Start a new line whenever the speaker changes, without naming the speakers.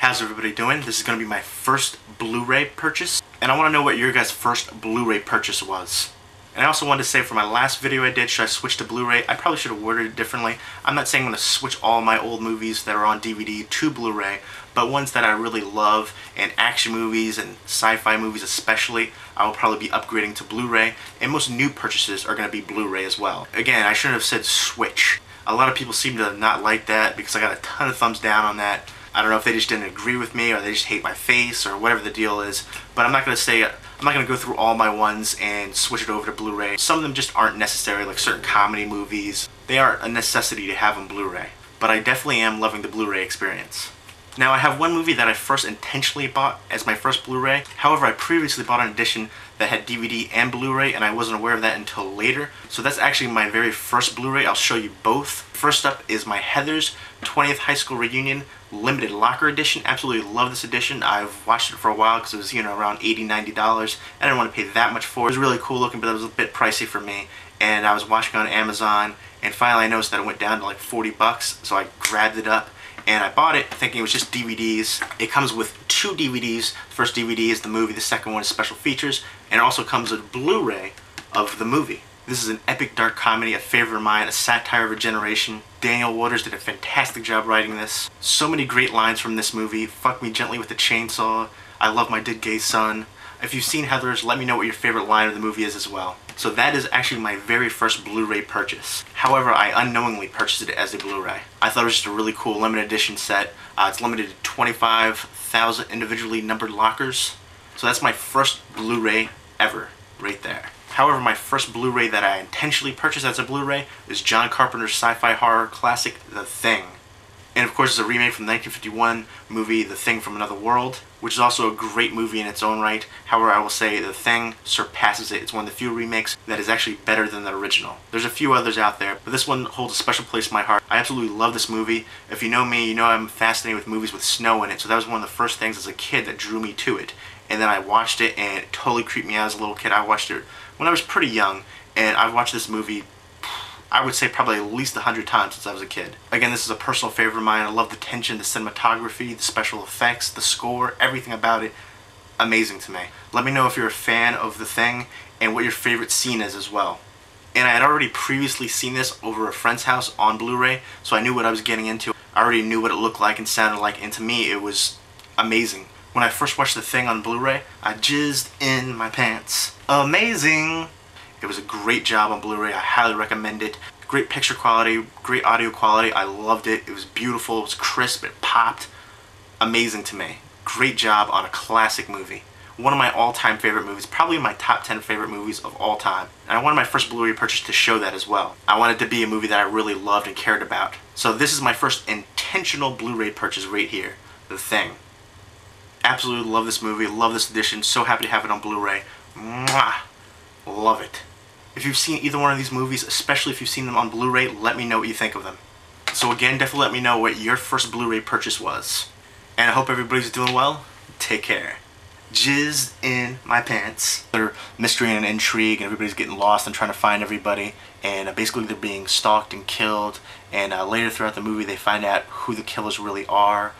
How's everybody doing? This is going to be my first Blu-ray purchase, and I want to know what your guys' first Blu-ray purchase was. And I also wanted to say, for my last video I did, should I switch to Blu-ray? I probably should have worded it differently. I'm not saying I'm going to switch all my old movies that are on DVD to Blu-ray, but ones that I really love, and action movies and sci-fi movies especially, I will probably be upgrading to Blu-ray, and most new purchases are going to be Blu-ray as well. Again, I shouldn't have said switch. A lot of people seem to not like that because I got a ton of thumbs down on that. I don't know if they just didn't agree with me or they just hate my face or whatever the deal is, but I'm not going to go through all my ones and switch it over to Blu-ray. Some of them just aren't necessary, like certain comedy movies. They aren't a necessity to have on Blu-ray, but I definitely am loving the Blu-ray experience. Now, I have one movie that I first intentionally bought as my first Blu-ray. However, I previously bought an edition that had DVD and Blu-ray, and I wasn't aware of that until later. So that's actually my very first Blu-ray. I'll show you both. First up is my Heathers 20th High School Reunion Limited Locker Edition. Absolutely love this edition. I've watched it for a while because it was, around $80, $90. I didn't want to pay that much for it. It was really cool looking, but it was a bit pricey for me. And I was watching on Amazon, and finally I noticed that it went down to like 40 bucks, so I grabbed it up. And I bought it thinking it was just DVDs. It comes with 2 DVDs. The first DVD is the movie, the second one is special features, and it also comes with a Blu-ray of the movie. This is an epic dark comedy, a favorite of mine, a satire of a generation. Daniel Waters did a fantastic job writing this. So many great lines from this movie. Fuck me gently with the chainsaw. I love my dead gay son. If you've seen Heathers, let me know what your favorite line of the movie is as well. So that is actually my very first Blu-ray purchase. However, I unknowingly purchased it as a Blu-ray. I thought it was just a really cool limited edition set. It's limited to 25,000 individually numbered lockers. So that's my first Blu-ray ever, right there. However, my first Blu-ray that I intentionally purchased as a Blu-ray is John Carpenter's sci-fi horror classic, The Thing. And of course, it's a remake from the 1951 movie The Thing from Another World, which is also a great movie in its own right. However, I will say The Thing surpasses it. It's one of the few remakes that is actually better than the original. There's a few others out there, but this one holds a special place in my heart. I absolutely love this movie. If you know me, you know I'm fascinated with movies with snow in it, so that was one of the first things as a kid that drew me to it. And then I watched it, and it totally creeped me out as a little kid. I watched it when I was pretty young, and I've watched this movie, I would say, probably at least 100 times since I was a kid. Again, this is a personal favorite of mine. I love the tension, the cinematography, the special effects, the score, everything about it. Amazing to me. Let me know if you're a fan of The Thing and what your favorite scene is as well. And I had already previously seen this over a friend's house on Blu-ray, so I knew what I was getting into. I already knew what it looked like and sounded like, and to me it was amazing. When I first watched The Thing on Blu-ray, I jizzed in my pants. Amazing! It was a great job on Blu-ray. I highly recommend it. Great picture quality, great audio quality. I loved it. It was beautiful. It was crisp. It popped. Amazing to me. Great job on a classic movie. One of my all-time favorite movies. Probably my top 10 favorite movies of all time. And I wanted my first Blu-ray purchase to show that as well. I wanted it to be a movie that I really loved and cared about. So this is my first intentional Blu-ray purchase right here. The Thing. Absolutely love this movie. Love this edition. So happy to have it on Blu-ray. Mwah! Love it. If you've seen either one of these movies, especially if you've seen them on Blu-ray, let me know what you think of them. So again, definitely let me know what your first Blu-ray purchase was. And I hope everybody's doing well. Take care. Jizz in my pants. They're mystery and intrigue, and everybody's getting lost and trying to find everybody. And basically they're being stalked and killed. And later throughout the movie they find out who the killers really are.